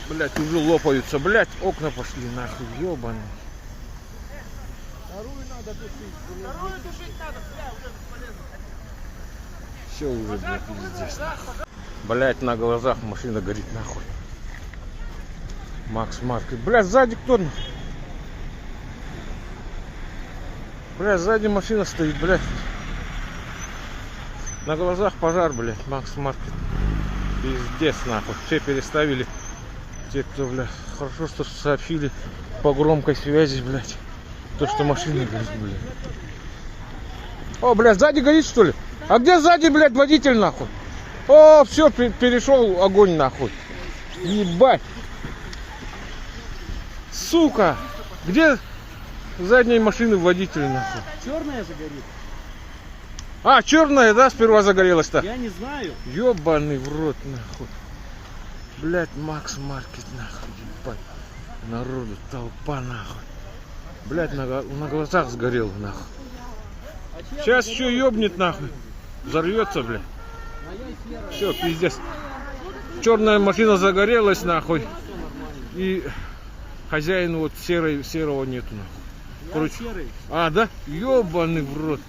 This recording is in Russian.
Блять, уже лопаются, блять, окна пошли нахуй, ёбаный. Вторую надо тушить. Вторую тушить надо, бля, уже бесполезно. Все уже, блядь, пиздец. Блять, на глазах машина горит нахуй. Макс Маркет. Блять, сзади кто? Блять, сзади машина стоит, блять. На глазах пожар, блять, Макс Маркет. Пиздец нахуй. Все переставили. Те, кто, блядь, хорошо, что сообщили по громкой связи, блядь. То, что машина горит, блядь. О, блядь, сзади горит, что ли? А где сзади, блядь, водитель, нахуй? О, все, перешел огонь, нахуй. Ебать. Сука. Где задней машины водитель, нахуй? Черная же горит. А, черная, да, сперва загорелась-то? Я не знаю. Ёбаный в рот, нахуй. Блять, Макс Маркет, нахуй, ебать. Народу, толпа, нахуй. Блять, на глазах сгорел, нахуй. Сейчас еще ёбнет, нахуй. Взорвется, блядь. Все, пиздец. Черная машина загорелась, нахуй. И хозяин вот серого нету, нахуй. Короче. А, да? Ёбаный в рот.